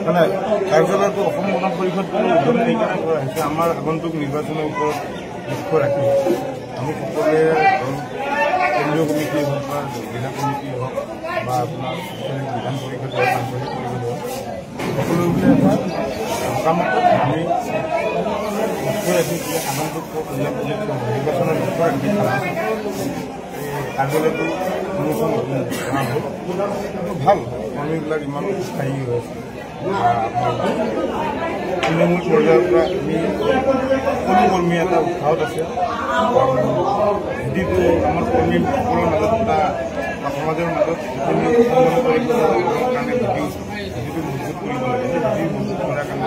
মানে কাৰ্যালয়টো অসম গণ পৰিষদৰ উদ্যোগ সেইকাৰণে কৰা হৈছে আমাৰ আগন্তুক নিৰ্বাচনৰ ওপৰত লক্ষ্য ৰাখি আমি সকলোৱে কেন্দ্ৰীয় কমিটি হওক বা জিলা কমিটি হওক বা আপোনাৰ বিধান পৰিষদ হওক আঞ্চলিক পৰিষদ হওক সকলোৱে কামত আমি লক্ষ্য ৰাখি আগন্তুক নিৰ্বাচনৰ লক্ষ্য ৰাখি কাৰ্যালয়টো অনুসৰণ জনা হ'ল ভাল কৰ্মীবিলাক ইমান স্থায়ী হৈ আছে তৃণমূল পৰ্যায়ৰ পৰা আমি সকলো কৰ্মী এটা উৎসাহত আছে যিটো আমাৰ কৰ্মীসকলৰ মাজত এটা সমাজৰ মাজত কাৰণে যিটো মজবুত কৰিব লাগে সেই মজবুত কৰাৰ কাৰণে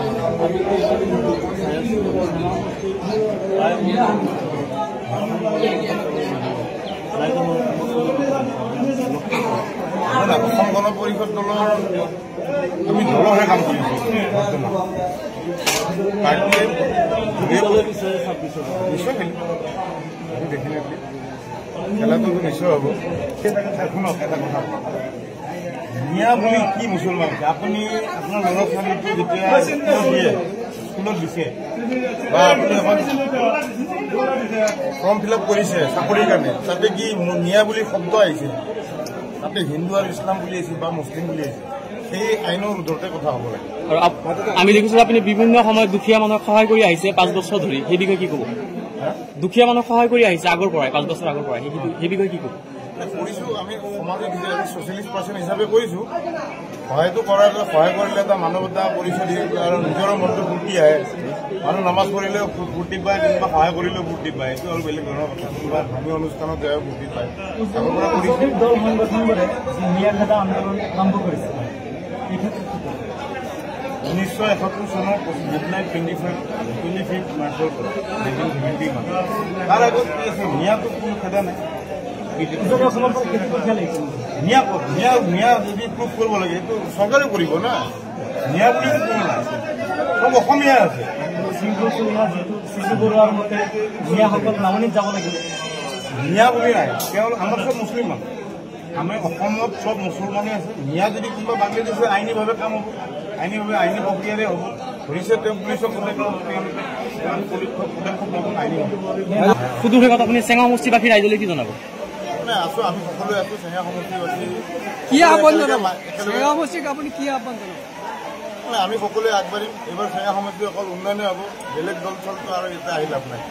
অসম গণ পৰিষদ দলৰ আমি দলৰহে কাম কৰিছোঁ বৰ্তমান নিশ্চয় খেলিব ডেফিনেটলি খেলাটো নিশ্চয় হ'ব শুনক এটা কথা মিয়া বুলি কি মুছলমান আপুনি আপোনাৰ ল'ৰা ছোৱালীটো যেতিয়া স্কুলত দিছে বা আপুনি এখন ফৰ্ম ফিল আপ কৰিছে চাকৰিৰ কাৰণে তাতে কি মিয়া বুলি শব্দ আহিছে তাতে হিন্দু আৰু ইছলাম বুলি আহিছে বা মুছলিম বুলি আহিছে সেই আইনৰ ঊৰ্ধতে কথা হ'ব লাগে আৰু আমি দেখিছোঁ আপুনি বিভিন্ন সময়ত দুখীয়া মানুহক সহায় কৰি আহিছে 5 বছৰ ধৰি সেই বিষয়ে কি ক'ব দুখীয়া মানুহক সহায় কৰি আহিছে আগৰ পৰাই 5 বছৰ আগৰ পৰাই সেই বিষয়ে কি ক'ব কৰিছোঁ আমি সমাজে ছ'চিয়েলিষ্ট পাৰ্চন হিচাপে কৰিছোঁ সহায়টো কৰাৰ সহায় কৰিলে এটা মানৱতা পৰিচয় দিয়ে আৰু নিজৰ মনটো ফূৰ্তি আহে মানুহ নামাজ পঢ়িলেও ফূৰ্তি পায় কোনোবা সহায় কৰিলেও ফূৰ্তি পায় এইটো আৰু বেলেগ ধৰণৰ কথা কোনোবা ধৰ্মীয় অনুষ্ঠানত যায় ফূৰ্তি পায় আগৰ পৰা কৰিছোঁ দল সংগঠন কৰে মিয়াখাদা আন্দোলন আৰম্ভ কৰিছে 1971 চনৰ মিডনাইট 25 মাৰ্চৰ পৰা 1970 তাৰ আগত কি আছে মিয়াটো কোনো খেদা নাই মিয়া যদি প্ৰুফ কৰিব লাগে সেইটো চৰকাৰে কৰিব না মিয়া বুলি কোনো নাই চব অসমীয়া আছে শিশু বৰুৱাৰ মতে মিয়াসকল নামনিত যাব লাগিব মিয়া বুলি নাই কেৱল আমাৰ চব মুছলিম মানুহ আমাৰ অসমত চব মুছলমানে আছে মিয়া যদি কোনোবা বাংলাদেশে আইনীভাৱে কাম হ'ব আইনীভাৱে আইনী প্ৰক্ৰিয়াৰে হ'ব ধৰিছে তেওঁ পুলিচক সুদূৰ শেষত আপুনি চেঙা সমষ্টিবাসী ৰাইজলৈ কি জনাব আছো আমি সকলোৱে আছো চেঙা সমষ্টিবাসী কি আহ্বান জনাব চেঙা সমষ্টিক আপুনি কি আহ্বান জনাব আমি সকলোৱে আগবাঢ়িম এইবাৰ চেঙা সমষ্টি অকল উন্নয়নে হ'ব বেলেগ দল চলটো আৰু এতিয়া আহি লাভ নাই